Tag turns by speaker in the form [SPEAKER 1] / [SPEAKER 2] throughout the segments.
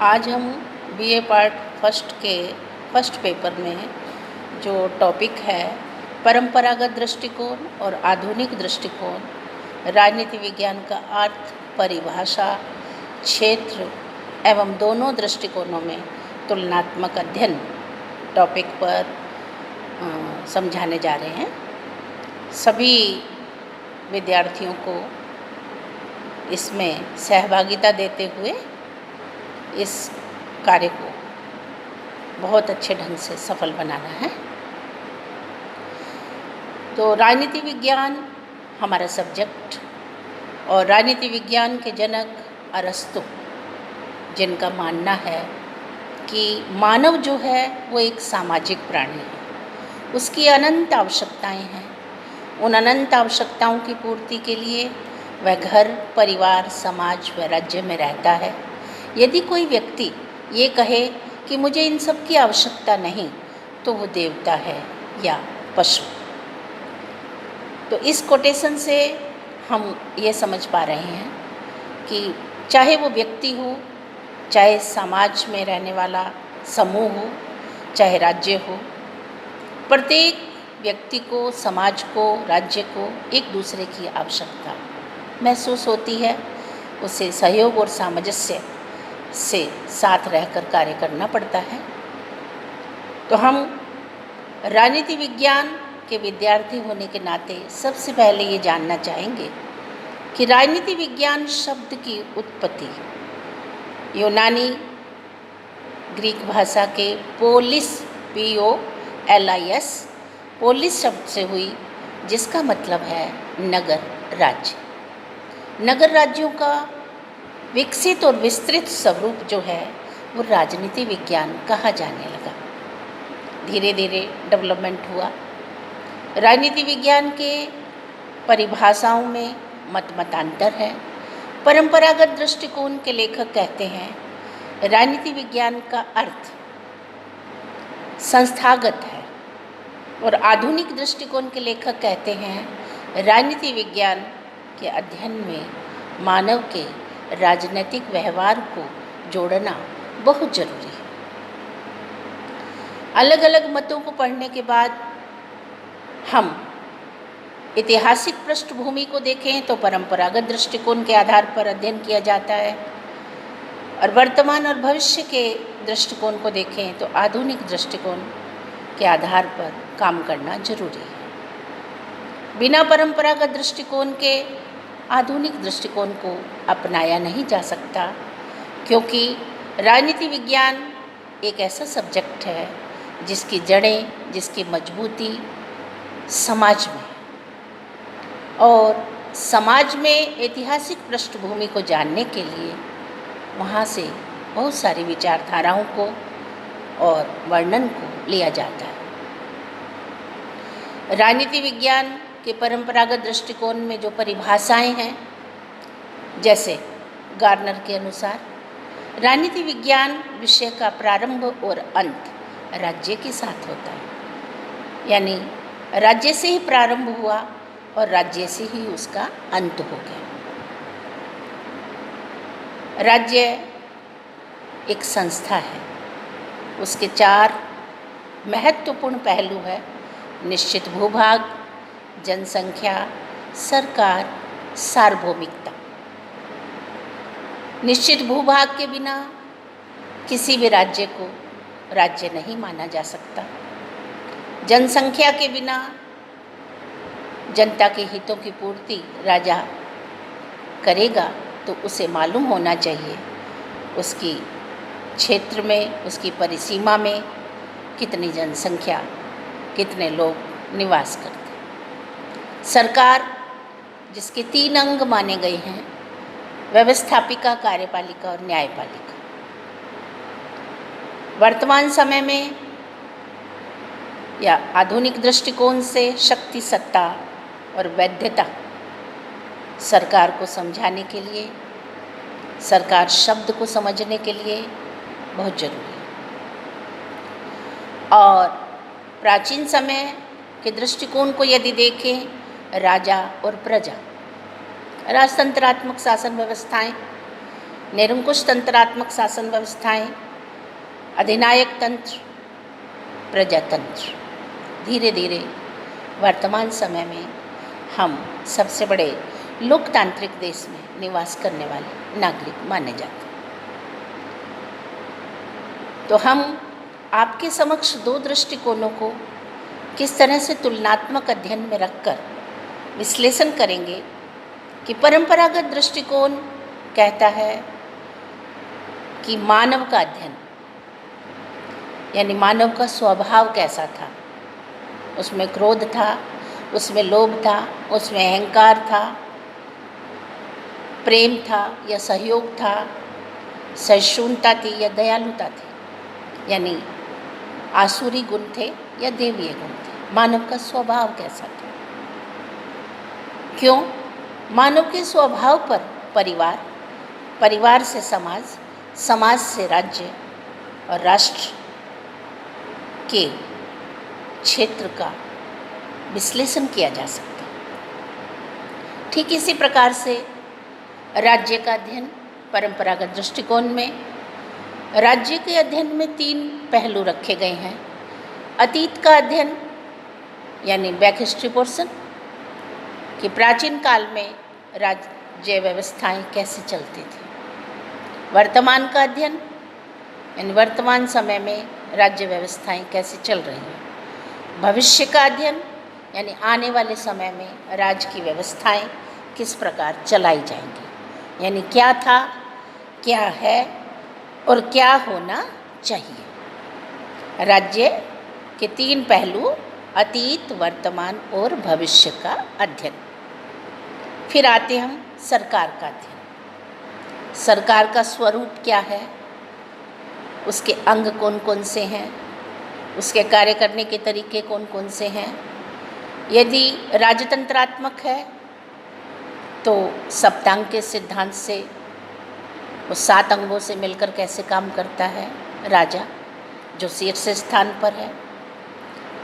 [SPEAKER 1] आज हम BA part first के फर्स्ट पेपर में जो टॉपिक है परंपरागत दृष्टिकोण और आधुनिक दृष्टिकोण, राजनीति विज्ञान का अर्थ, परिभाषा, क्षेत्र एवं दोनों दृष्टिकोणों में तुलनात्मक अध्ययन टॉपिक पर समझाने जा रहे हैं। सभी विद्यार्थियों को इसमें सहभागिता देते हुए इस कार्य को बहुत अच्छे ढंग से सफल बनाना है। तो राजनीति विज्ञान हमारा सब्जेक्ट और राजनीति विज्ञान के जनक अरस्तु, जिनका मानना है कि मानव जो है वो एक सामाजिक प्राणी है, उसकी अनंत आवश्यकताएं हैं। उन अनंत आवश्यकताओं की पूर्ति के लिए वह घर, परिवार, समाज व राज्य में रहता है। यदि कोई व्यक्ति ये कहे कि मुझे इन सब की आवश्यकता नहीं, तो वो देवता है या पशु। तो इस कोटेशन से हम ये समझ पा रहे हैं कि चाहे वो व्यक्ति हो, चाहे समाज में रहने वाला समूह हो, चाहे राज्य हो, प्रत्येक व्यक्ति को, समाज को, राज्य को एक दूसरे की आवश्यकता महसूस होती है। उसे सहयोग और सामंजस्य से साथ रहकर कार्य करना पड़ता है। तो हम राजनीति विज्ञान के विद्यार्थी होने के नाते सबसे पहले ये जानना चाहेंगे कि राजनीति विज्ञान शब्द की उत्पत्ति यूनानी ग्रीक भाषा के पोलिस POLIS पोलिस शब्द से हुई, जिसका मतलब है नगर राज्य। नगर राज्यों का विकसित और विस्तृत स्वरूप जो है वो राजनीति विज्ञान कहा जाने लगा। धीरे धीरे डेवलपमेंट हुआ। राजनीति विज्ञान के परिभाषाओं में मतांतर है। परंपरागत दृष्टिकोण के लेखक कहते हैं राजनीति विज्ञान का अर्थ संस्थागत है, और आधुनिक दृष्टिकोण के लेखक कहते हैं राजनीति विज्ञान के अध्ययन में मानव के राजनीतिक व्यवहार को जोड़ना बहुत जरूरी है। अलग अलग मतों को पढ़ने के बाद हम ऐतिहासिक पृष्ठभूमि को देखें तो परंपरागत दृष्टिकोण के आधार पर अध्ययन किया जाता है, और वर्तमान और भविष्य के दृष्टिकोण को देखें तो आधुनिक दृष्टिकोण के आधार पर काम करना जरूरी है। बिना परंपरागत दृष्टिकोण के आधुनिक दृष्टिकोण को अपनाया नहीं जा सकता, क्योंकि राजनीति विज्ञान एक ऐसा सब्जेक्ट है जिसकी जड़ें, जिसकी मजबूती समाज में, और समाज में ऐतिहासिक पृष्ठभूमि को जानने के लिए वहाँ से बहुत सारी विचारधाराओं को और वर्णन को लिया जाता है। राजनीति विज्ञान के परंपरागत दृष्टिकोण में जो परिभाषाएं हैं, जैसे गार्नर के अनुसार राजनीति विज्ञान विषय का प्रारंभ और अंत राज्य के साथ होता है, यानी राज्य से ही प्रारंभ हुआ और राज्य से ही उसका अंत हो गया। राज्य एक संस्था है, उसके 4 महत्वपूर्ण पहलू है: निश्चित भूभाग, जनसंख्या, सरकार, सार्वभौमिकता। निश्चित भूभाग के बिना किसी भी राज्य को राज्य नहीं माना जा सकता। जनसंख्या के बिना जनता के हितों की पूर्ति राजा करेगा तो उसे मालूम होना चाहिए उसकी क्षेत्र में, उसकी परिसीमा में कितनी जनसंख्या, कितने लोग निवास करते हैं। सरकार, जिसके 3 अंग माने गए हैं: व्यवस्थापिका, कार्यपालिका और न्यायपालिका। वर्तमान समय में या आधुनिक दृष्टिकोण से शक्ति, सत्ता और वैधता सरकार को समझाने के लिए, सरकार शब्द को समझने के लिए बहुत जरूरी है। और प्राचीन समय के दृष्टिकोण को यदि देखें, राजा और प्रजा, राजतंत्रात्मक शासन व्यवस्थाएं, निरंकुश तंत्रात्मक शासन व्यवस्थाएं, अधिनायक तंत्र, प्रजातंत्र। धीरे धीरे वर्तमान समय में हम सबसे बड़े लोकतांत्रिक देश में निवास करने वाले नागरिक माने जाते हैं। तो हम आपके समक्ष दो दृष्टिकोणों को किस तरह से तुलनात्मक अध्ययन में रखकर विश्लेषण करेंगे कि परंपरागत दृष्टिकोण कहता है कि मानव का अध्ययन यानी मानव का स्वभाव कैसा था, उसमें क्रोध था, उसमें लोभ था, उसमें अहंकार था, प्रेम था या सहयोग था, सहिष्णुता थी या दयालुता थी, यानी आसुरी गुण थे या देवीय गुण थे। मानव का स्वभाव कैसा था? क्यों? मानव के स्वभाव पर परिवार, परिवार से समाज, समाज से राज्य और राष्ट्र के क्षेत्र का विश्लेषण किया जा सकता है। ठीक इसी प्रकार से राज्य का अध्ययन परंपरागत दृष्टिकोण में राज्य के अध्ययन में 3 पहलू रखे गए हैं। अतीत का अध्ययन यानी बैक हिस्ट्री पोर्शन कि प्राचीन काल में राज्य व्यवस्थाएं कैसे चलती थी। वर्तमान का अध्ययन यानी वर्तमान समय में राज्य व्यवस्थाएं कैसे चल रही हैं। भविष्य का अध्ययन यानी आने वाले समय में राज्य की व्यवस्थाएं किस प्रकार चलाई जाएंगी, यानी क्या था, क्या है और क्या होना चाहिए। राज्य के 3 पहलू अतीत, वर्तमान और भविष्य का अध्ययन। फिर आते हम सरकार का अध्ययन। सरकार का स्वरूप क्या है, उसके अंग कौन कौन से हैं, उसके कार्य करने के तरीके कौन कौन से हैं। यदि राजतंत्रात्मक है तो सप्तांग के सिद्धांत से वो 7 अंगों से मिलकर कैसे काम करता है राजा, जो शीर्ष स्थान पर है।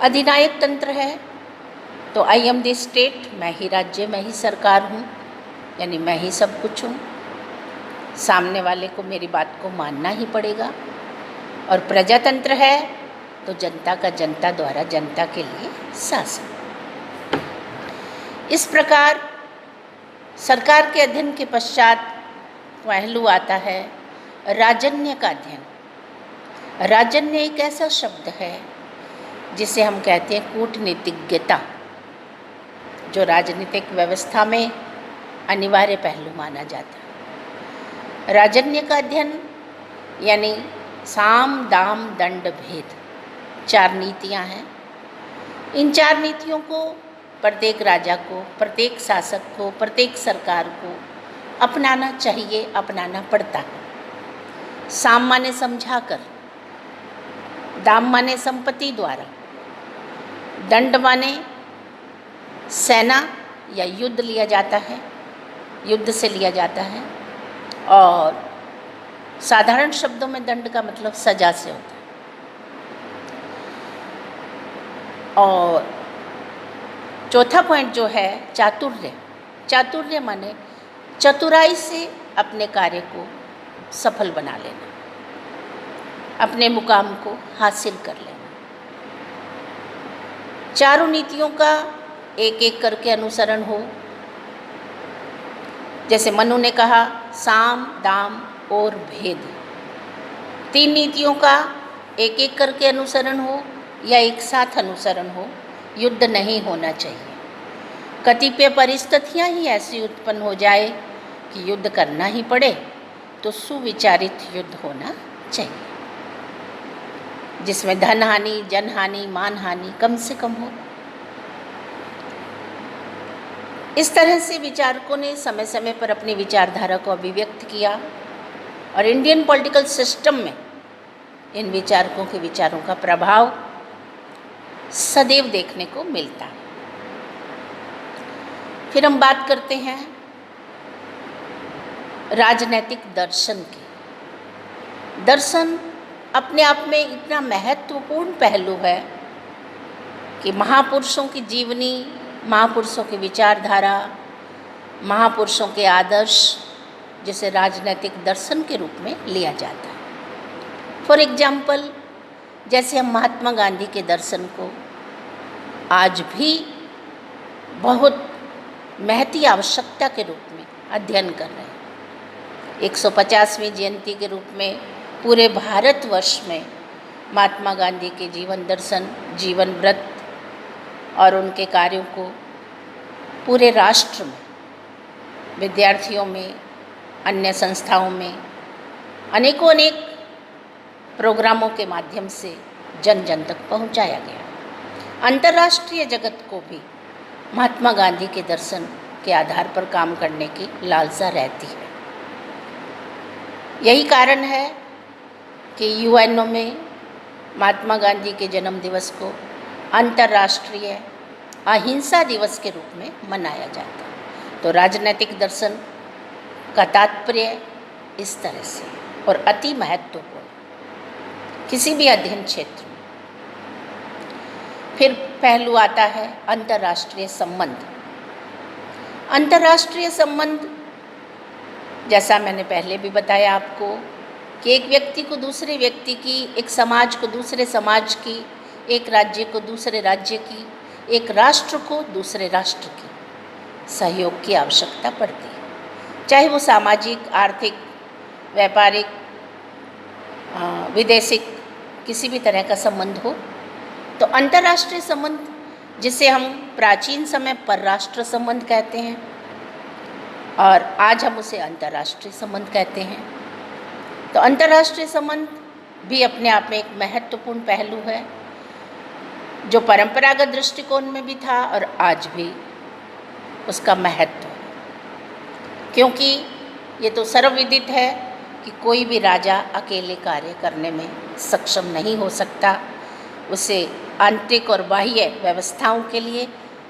[SPEAKER 1] अधिनायक तंत्र है तो आई एम द स्टेट, मैं ही राज्य, मैं ही सरकार हूँ, यानी मैं ही सब कुछ हूँ, सामने वाले को मेरी बात को मानना ही पड़ेगा। और प्रजातंत्र है तो जनता का जनता द्वारा जनता के लिए शासन। इस प्रकार सरकार के अध्ययन के पश्चात पहलू आता है राजन्य का अध्ययन। राजन्य एक ऐसा शब्द है जिसे हम कहते हैं कूटनीतिज्ञता, जो राजनीतिक व्यवस्था में अनिवार्य पहलू माना जाता है। राजन्य का अध्ययन यानी साम, दाम, दंड, भेद 4 नीतियां हैं। इन 4 नीतियों को प्रत्येक राजा को, प्रत्येक शासक को, प्रत्येक सरकार को अपनाना चाहिए, अपनाना पड़ता है। साम माने समझाकर, दाम माने संपत्ति द्वारा, दंड माने सेना या युद्ध लिया जाता है, युद्ध से लिया जाता है, और साधारण शब्दों में दंड का मतलब सजा से होता है। और चौथा पॉइंट जो है चातुर्य। चातुर्य माने चतुराई से अपने कार्य को सफल बना लेना, अपने मुकाम को हासिल कर लेना। 4 नीतियों का एक एक करके अनुसरण हो। जैसे मनु ने कहा साम, दाम और भेद। 3 नीतियों का एक एक करके अनुसरण हो या एक साथ अनुसरण हो। युद्ध नहीं होना चाहिए। कतिपय परिस्थितियाँ ही ऐसी उत्पन्न हो जाए कि युद्ध करना ही पड़े, तो सुविचारित युद्ध होना चाहिए जिसमें धन हानि, जन हानि, मान हानि कम से कम हो। इस तरह से विचारकों ने समय समय पर अपनी विचारधारा को अभिव्यक्त किया और इंडियन पॉलिटिकल सिस्टम में इन विचारकों के विचारों का प्रभाव सदैव देखने को मिलता है। फिर हम बात करते हैं राजनैतिक दर्शन की। दर्शन अपने आप में इतना महत्वपूर्ण पहलू है कि महापुरुषों की जीवनी, महापुरुषों की विचारधारा, महापुरुषों के आदर्श जिसे राजनैतिक दर्शन के रूप में लिया जाता है। फॉर एग्जाम्पल, जैसे हम महात्मा गांधी के दर्शन को आज भी बहुत महती आवश्यकता के रूप में अध्ययन कर रहे हैं। 150वीं जयंती के रूप में पूरे भारतवर्ष में महात्मा गांधी के जीवन दर्शन, जीवन व्रत और उनके कार्यों को पूरे राष्ट्र में, विद्यार्थियों में, अन्य संस्थाओं में अनेकों अनेक प्रोग्रामों के माध्यम से जन जन तक पहुंचाया गया। अंतर्राष्ट्रीय जगत को भी महात्मा गांधी के दर्शन के आधार पर काम करने की लालसा रहती है। यही कारण है कि यूएनओ में महात्मा गांधी के जन्म दिवस को अंतर्राष्ट्रीय अहिंसा दिवस के रूप में मनाया जाता है। तो राजनैतिक दर्शन का तात्पर्य इस तरह से और अति महत्वपूर्ण किसी भी अध्ययन क्षेत्र में। फिर पहलू आता है अंतर्राष्ट्रीय संबंध। अंतर्राष्ट्रीय संबंध, जैसा मैंने पहले भी बताया आपको, कि एक व्यक्ति को दूसरे व्यक्ति की, एक समाज को दूसरे समाज की, एक राज्य को दूसरे राज्य की, एक राष्ट्र को दूसरे राष्ट्र की सहयोग की आवश्यकता पड़ती है। चाहे वो सामाजिक, आर्थिक, व्यापारिक, विदेशिक किसी भी तरह का संबंध हो। तो अंतर्राष्ट्रीय संबंध, जिसे हम प्राचीन समय परराष्ट्र संबंध कहते हैं और आज हम उसे अंतर्राष्ट्रीय संबंध कहते हैं। तो अंतर्राष्ट्रीय संबंध भी अपने आप में एक महत्वपूर्ण पहलू है, जो परंपरागत दृष्टिकोण में भी था और आज भी उसका महत्व है। क्योंकि ये तो सर्वविदित है कि कोई भी राजा अकेले कार्य करने में सक्षम नहीं हो सकता। उसे आंतरिक और बाह्य व्यवस्थाओं के लिए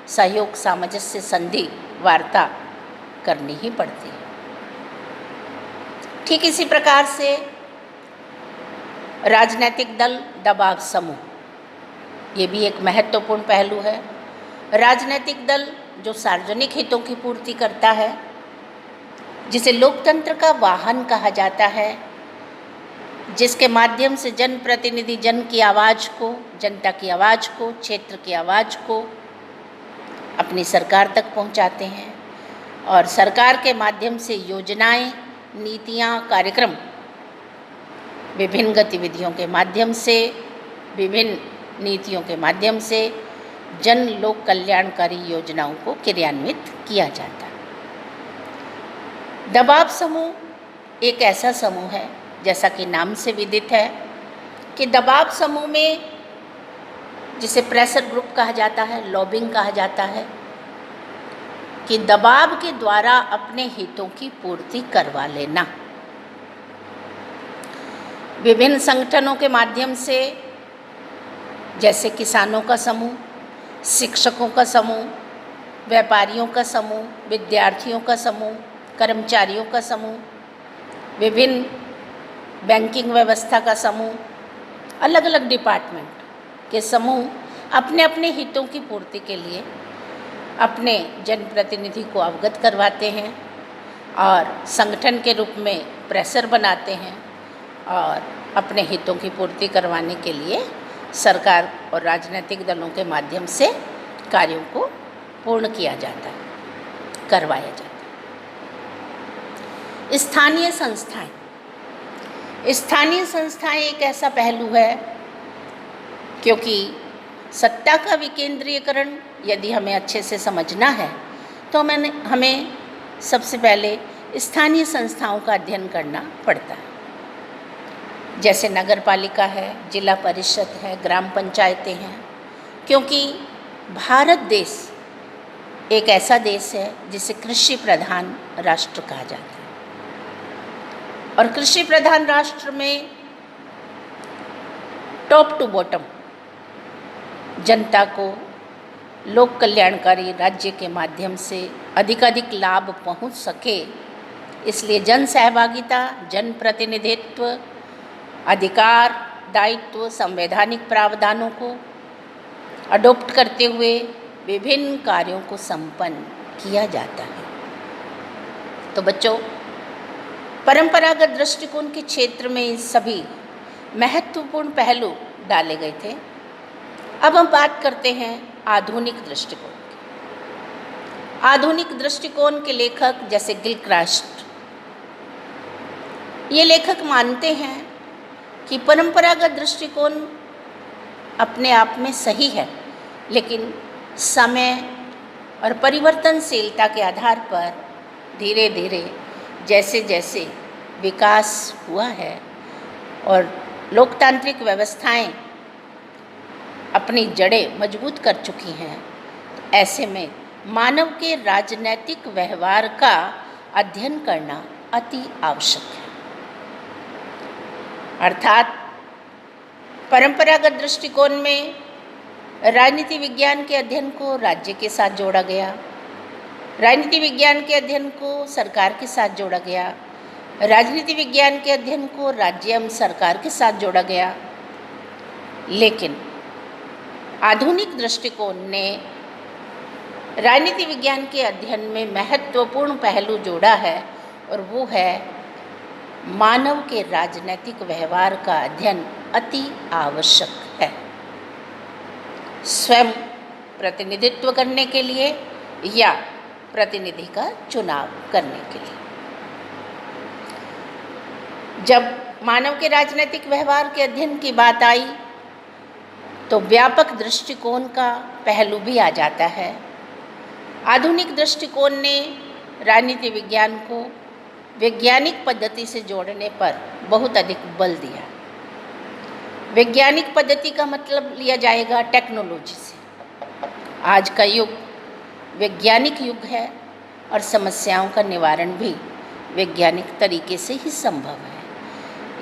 [SPEAKER 1] सहयोग, सामंजस्य, संधि, वार्ता करनी ही पड़ती है। ठीक इसी प्रकार से राजनीतिक दल, दबाव समूह, ये भी एक महत्वपूर्ण पहलू है। राजनीतिक दल जो सार्वजनिक हितों की पूर्ति करता है, जिसे लोकतंत्र का वाहन कहा जाता है, जिसके माध्यम से जनप्रतिनिधि जन की आवाज़ को, जनता की आवाज़ को, क्षेत्र की आवाज़ को अपनी सरकार तक पहुंचाते हैं और सरकार के माध्यम से योजनाएं, नीतियां, कार्यक्रम विभिन्न गतिविधियों के माध्यम से, विभिन्न नीतियों के माध्यम से जन लोक कल्याणकारी योजनाओं को क्रियान्वित किया जाता है। दबाव समूह एक ऐसा समूह है, जैसा कि नाम से विदित है, कि दबाव समूह में, जिसे प्रेशर ग्रुप कहा जाता है, लॉबिंग कहा जाता है, कि दबाव के द्वारा अपने हितों की पूर्ति करवा लेना। विभिन्न संगठनों के माध्यम से, जैसे किसानों का समूह, शिक्षकों का समूह, व्यापारियों का समूह, विद्यार्थियों का समूह, कर्मचारियों का समूह, विभिन्न बैंकिंग व्यवस्था का समूह, अलग अलग डिपार्टमेंट के समूह अपने अपने हितों की पूर्ति के लिए अपने जनप्रतिनिधि को अवगत करवाते हैं और संगठन के रूप में प्रेशर बनाते हैं और अपने हितों की पूर्ति करवाने के लिए सरकार और राजनीतिक दलों के माध्यम से कार्यों को पूर्ण किया जाता है, करवाया जाता है। स्थानीय संस्थाएं एक ऐसा पहलू है, क्योंकि सत्ता का विकेंद्रीकरण यदि हमें अच्छे से समझना है तो हमें सबसे पहले स्थानीय संस्थाओं का अध्ययन करना पड़ता है। जैसे नगर पालिका है, जिला परिषद है, ग्राम पंचायतें हैं, क्योंकि भारत देश एक ऐसा देश है जिसे कृषि प्रधान राष्ट्र कहा जाता है और कृषि प्रधान राष्ट्र में टॉप टू बॉटम जनता को लोक कल्याणकारी राज्य के माध्यम से अधिकाधिक लाभ पहुंच सके, इसलिए जन सहभागिता, जन प्रतिनिधित्व, अधिकार, दायित्व, संवैधानिक प्रावधानों को अडॉप्ट करते हुए विभिन्न कार्यों को संपन्न किया जाता है। तो बच्चों, परंपरागत दृष्टिकोण के क्षेत्र में सभी महत्वपूर्ण पहलू डाले गए थे। अब हम बात करते हैं आधुनिक दृष्टिकोण की। आधुनिक दृष्टिकोण के लेखक जैसे गिलक्रास्ट, ये लेखक मानते हैं कि परंपरागत दृष्टिकोण अपने आप में सही है, लेकिन समय और परिवर्तनशीलता के आधार पर धीरे धीरे जैसे जैसे विकास हुआ है और लोकतांत्रिक व्यवस्थाएं अपनी जड़ें मजबूत कर चुकी हैं, ऐसे में मानव के राजनैतिक व्यवहार का अध्ययन करना अति आवश्यक है। अर्थात परंपरागत दृष्टिकोण में राजनीति विज्ञान के अध्ययन को राज्य के साथ जोड़ा गया, राजनीति विज्ञान के अध्ययन को सरकार के साथ जोड़ा गया, राजनीति विज्ञान के अध्ययन को राज्य एवं सरकार के साथ जोड़ा गया। लेकिन आधुनिक दृष्टिकोण ने राजनीति विज्ञान के अध्ययन में महत्वपूर्ण पहलू जोड़ा है और वो है मानव के राजनैतिक व्यवहार का अध्ययन अति आवश्यक है, स्वयं प्रतिनिधित्व करने के लिए या प्रतिनिधि का चुनाव करने के लिए। जब मानव के राजनीतिक व्यवहार के अध्ययन की बात आई तो व्यापक दृष्टिकोण का पहलू भी आ जाता है। आधुनिक दृष्टिकोण ने राजनीति विज्ञान को वैज्ञानिक पद्धति से जोड़ने पर बहुत अधिक बल दिया। वैज्ञानिक पद्धति का मतलब लिया जाएगा टेक्नोलॉजी से। आज का युग वैज्ञानिक युग है और समस्याओं का निवारण भी वैज्ञानिक तरीके से ही संभव है।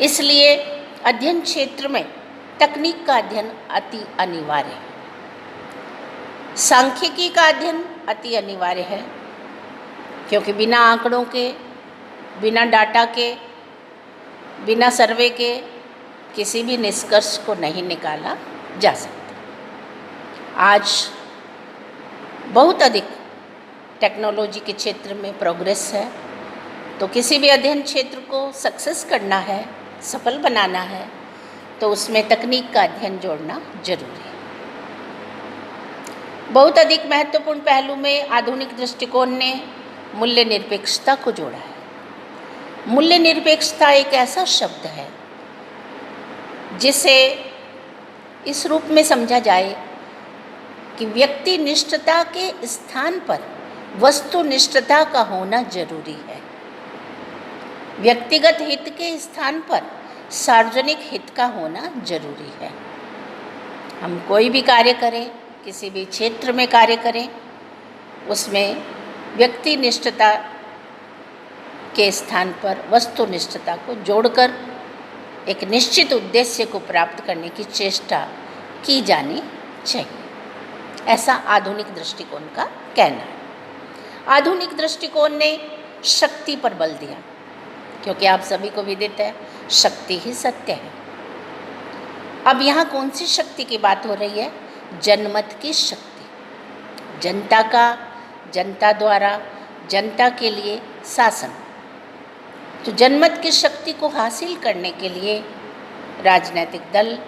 [SPEAKER 1] इसलिए अध्ययन क्षेत्र में तकनीक का अध्ययन अति अनिवार्य है। सांख्यिकी का अध्ययन अति अनिवार्य है, क्योंकि बिना आंकड़ों के, बिना डाटा के, बिना सर्वे के किसी भी निष्कर्ष को नहीं निकाला जा सकता। आज बहुत अधिक टेक्नोलॉजी के क्षेत्र में प्रोग्रेस है, तो किसी भी अध्ययन क्षेत्र को सक्सेस करना है, सफल बनाना है, तो उसमें तकनीक का अध्ययन जोड़ना जरूरी है। बहुत अधिक महत्वपूर्ण पहलू में आधुनिक दृष्टिकोण ने मूल्य निरपेक्षता को जोड़ा है। मूल्य निरपेक्षता एक ऐसा शब्द है जिसे इस रूप में समझा जाए कि व्यक्ति निष्ठता के स्थान पर वस्तुनिष्ठता का होना जरूरी है। व्यक्तिगत हित के स्थान पर सार्वजनिक हित का होना जरूरी है। हम कोई भी कार्य करें, किसी भी क्षेत्र में कार्य करें, उसमें व्यक्तिनिष्ठता के स्थान पर वस्तुनिष्ठता को जोड़कर एक निश्चित उद्देश्य को प्राप्त करने की चेष्टा की जानी चाहिए, ऐसा आधुनिक दृष्टिकोण का कहना है। आधुनिक दृष्टिकोण ने शक्ति पर बल दिया, क्योंकि आप सभी को विदित है शक्ति ही सत्य है। अब यहाँ कौन सी शक्ति की बात हो रही है? जनमत की शक्ति, जनता का, जनता द्वारा, जनता के लिए शासन। तो जनमत की शक्ति को हासिल करने के लिए राजनीतिक दल,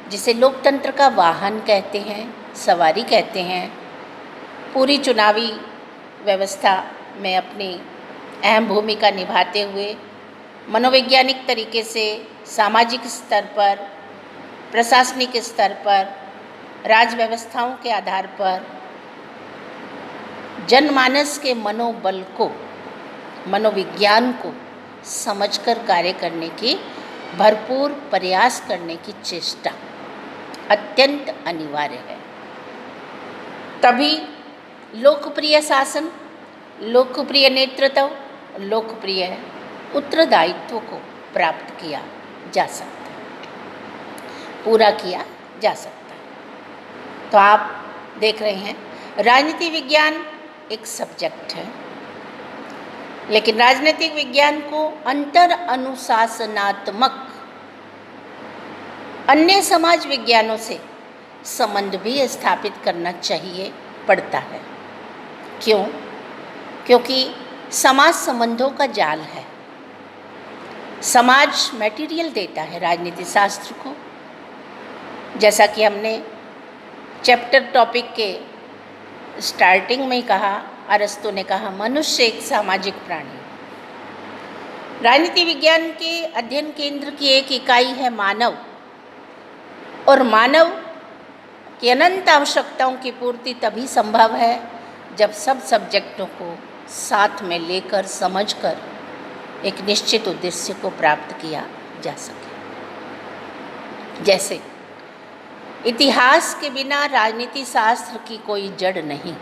[SPEAKER 1] जिसे लोकतंत्र का वाहन कहते हैं, सवारी कहते हैं, पूरी चुनावी व्यवस्था में अपनी अहम भूमिका निभाते हुए मनोवैज्ञानिक तरीके से सामाजिक स्तर पर, प्रशासनिक स्तर पर, राज व्यवस्थाओं के आधार पर जनमानस के मनोबल को, मनोविज्ञान को समझकर कार्य करने की भरपूर प्रयास करने की चेष्टा अत्यंत अनिवार्य है। तभी लोकप्रिय शासन, लोकप्रिय नेतृत्व, लोकप्रिय उत्तरदायित्व को प्राप्त किया जा सकता है, पूरा किया जा सकता है। तो आप देख रहे हैं राजनीति विज्ञान एक सब्जेक्ट है, लेकिन राजनीतिक विज्ञान को अंतर अनुशासनात्मक अन्य समाज विज्ञानों से संबंध भी स्थापित करना चाहिए पड़ता है। क्यों? क्योंकि समाज संबंधों का जाल है। समाज मटेरियल देता है राजनीति शास्त्र को। जैसा कि हमने चैप्टर टॉपिक के स्टार्टिंग में ही कहा, अरस्तु ने कहा मनुष्य एक सामाजिक प्राणी। राजनीति विज्ञान के अध्ययन केंद्र की एक इकाई है मानव, और मानव की अनंत आवश्यकताओं की पूर्ति तभी संभव है जब सब सब्जेक्टों को साथ में लेकर समझकर एक निश्चित उद्देश्य को प्राप्त किया जा सके। जैसे इतिहास के बिना राजनीति शास्त्र की कोई जड़ नहीं,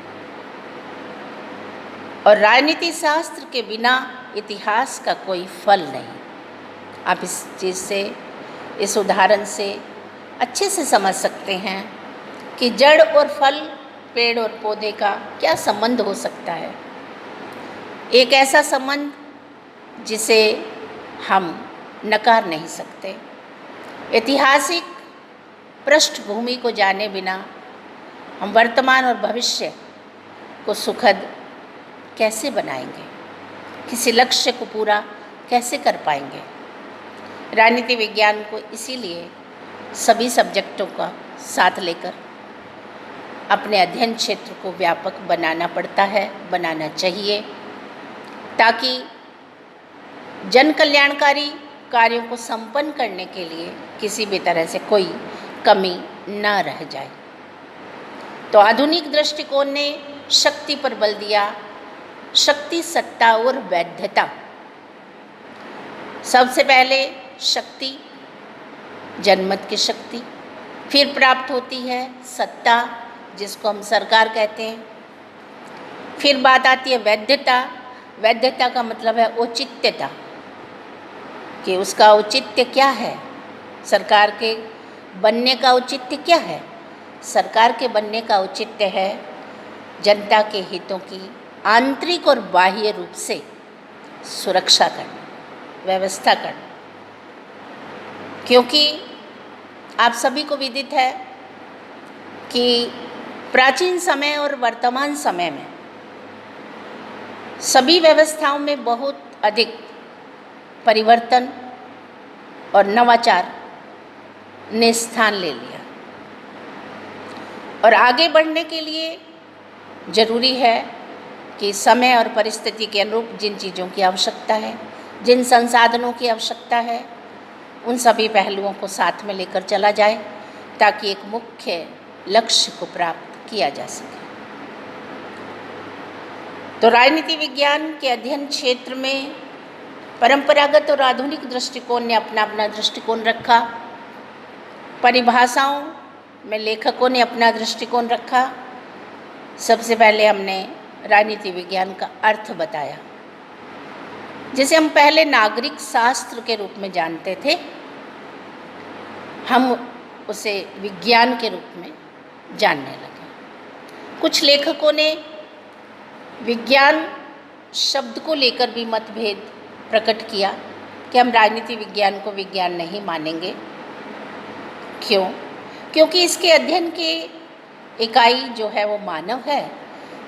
[SPEAKER 1] और राजनीति शास्त्र के बिना इतिहास का कोई फल नहीं। आप इस चीज़ से, इस उदाहरण से अच्छे से समझ सकते हैं कि जड़ और फल, पेड़ और पौधे का क्या संबंध हो सकता है। एक ऐसा संबंध जिसे हम नकार नहीं सकते। ऐतिहासिक पृष्ठभूमि को जाने बिना हम वर्तमान और भविष्य को सुखद कैसे बनाएंगे, किसी लक्ष्य को पूरा कैसे कर पाएंगे। राजनीति विज्ञान को इसीलिए सभी सब्जेक्टों का साथ लेकर अपने अध्ययन क्षेत्र को व्यापक बनाना पड़ता है, बनाना चाहिए, ताकि जन कल्याणकारी कार्यों को संपन्न करने के लिए किसी भी तरह से कोई कमी न रह जाए। तो आधुनिक दृष्टिकोण ने शक्ति पर बल दिया, शक्ति, सत्ता और वैधता। सबसे पहले शक्ति, जनमत की शक्ति, फिर प्राप्त होती है सत्ता, जिसको हम सरकार कहते हैं। फिर बात आती है वैधता। वैधता का मतलब है औचित्यता, कि उसका औचित्य क्या है, सरकार के बनने का औचित्य क्या है। सरकार के बनने का औचित्य है जनता के हितों की आंतरिक और बाह्य रूप से सुरक्षा करना, व्यवस्था करना। क्योंकि आप सभी को विदित है कि प्राचीन समय और वर्तमान समय में सभी व्यवस्थाओं में बहुत अधिक परिवर्तन और नवाचार ने स्थान ले लिया, और आगे बढ़ने के लिए जरूरी है कि समय और परिस्थिति के अनुरूप जिन चीज़ों की आवश्यकता है, जिन संसाधनों की आवश्यकता है, उन सभी पहलुओं को साथ में लेकर चला जाए, ताकि एक मुख्य लक्ष्य को प्राप्त किया जा सके। तो राजनीति विज्ञान के अध्ययन क्षेत्र में परंपरागत और आधुनिक दृष्टिकोण ने अपना अपना दृष्टिकोण रखा। परिभाषाओं में लेखकों ने अपना दृष्टिकोण रखा। सबसे पहले हमने राजनीति विज्ञान का अर्थ बताया, जिसे हम पहले नागरिक शास्त्र के रूप में जानते थे, हम उसे विज्ञान के रूप में जानने लगे। कुछ लेखकों ने विज्ञान शब्द को लेकर भी मतभेद प्रकट किया कि हम राजनीति विज्ञान को विज्ञान नहीं मानेंगे। क्यों? क्योंकि इसके अध्ययन की इकाई जो है वो मानव है,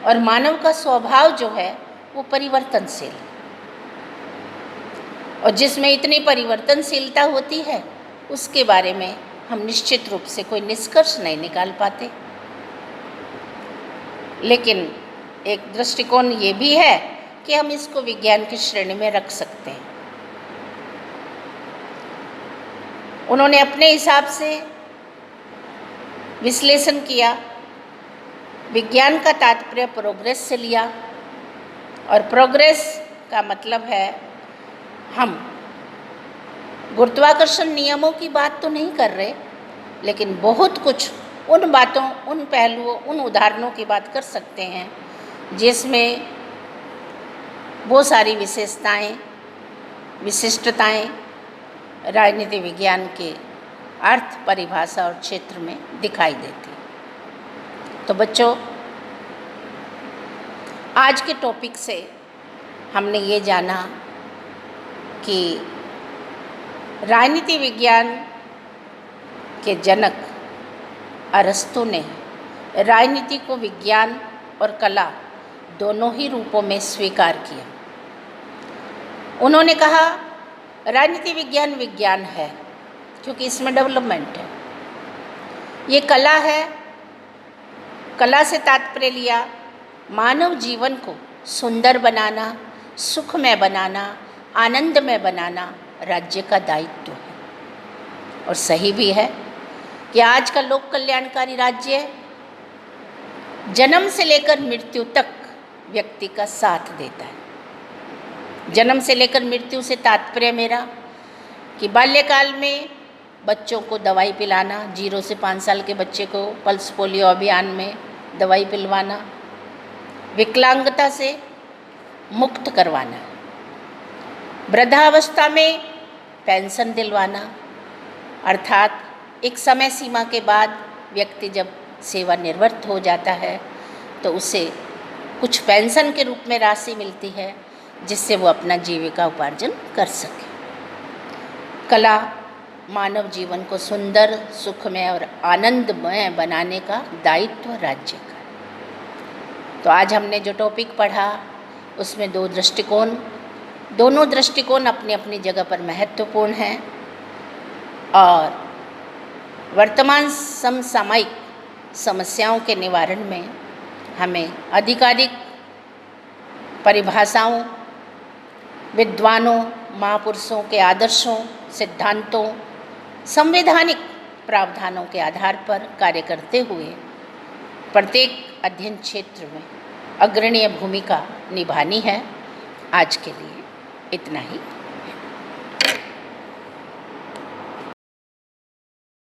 [SPEAKER 1] और मानव का स्वभाव जो है वो परिवर्तनशील, और जिसमें इतनी परिवर्तनशीलता होती है उसके बारे में हम निश्चित रूप से कोई निष्कर्ष नहीं निकाल पाते। लेकिन एक दृष्टिकोण ये भी है कि हम इसको विज्ञान की श्रेणी में रख सकते हैं। उन्होंने अपने हिसाब से विश्लेषण किया। विज्ञान का तात्पर्य प्रोग्रेस से लिया, और प्रोग्रेस का मतलब है हम गुरुत्वाकर्षण नियमों की बात तो नहीं कर रहे, लेकिन बहुत कुछ उन बातों, उन पहलुओं, उन उदाहरणों की बात कर सकते हैं जिसमें बहुत सारी विशेषताएं, विशिष्टताएं राजनीति विज्ञान के अर्थ, परिभाषा और क्षेत्र में दिखाई देती। तो बच्चों, आज के टॉपिक से हमने ये जाना कि राजनीति विज्ञान के जनक अरस्तु ने राजनीति को विज्ञान और कला दोनों ही रूपों में स्वीकार किया। उन्होंने कहा राजनीति विज्ञान विज्ञान है क्योंकि इसमें डेवलपमेंट है। ये कला है। कला से तात्पर्य लिया मानव जीवन को सुंदर बनाना, सुखमय बनाना, आनंदमय बनाना राज्य का दायित्व है। और सही भी है कि आज का लोक कल्याणकारी राज्य जन्म से लेकर मृत्यु तक व्यक्ति का साथ देता है। जन्म से लेकर मृत्यु से तात्पर्य मेरा कि बाल्यकाल में बच्चों को दवाई पिलाना, 0 से 5 साल के बच्चे को पल्स पोलियो अभियान में दवाई पिलवाना, विकलांगता से मुक्त करवाना, वृद्धावस्था में पेंशन दिलवाना, अर्थात एक समय सीमा के बाद व्यक्ति जब सेवानिवृत्त हो जाता है तो उसे कुछ पेंशन के रूप में राशि मिलती है जिससे वो अपना जीविका उपार्जन कर सके। कला मानव जीवन को सुंदर, सुखमय और आनंदमय बनाने का दायित्व राज्य का है। तो आज हमने जो टॉपिक पढ़ा उसमें 2 दृष्टिकोण, दोनों दृष्टिकोण अपनी अपनी जगह पर महत्वपूर्ण हैं और वर्तमान समसामयिक समस्याओं के निवारण में हमें अधिकाधिक परिभाषाओं, विद्वानों, महापुरुषों के आदर्शों, सिद्धांतों, संवैधानिक प्रावधानों के आधार पर कार्य करते हुए प्रत्येक अध्ययन क्षेत्र में अग्रणीय भूमिका निभानी है। आज के लिए इतना ही।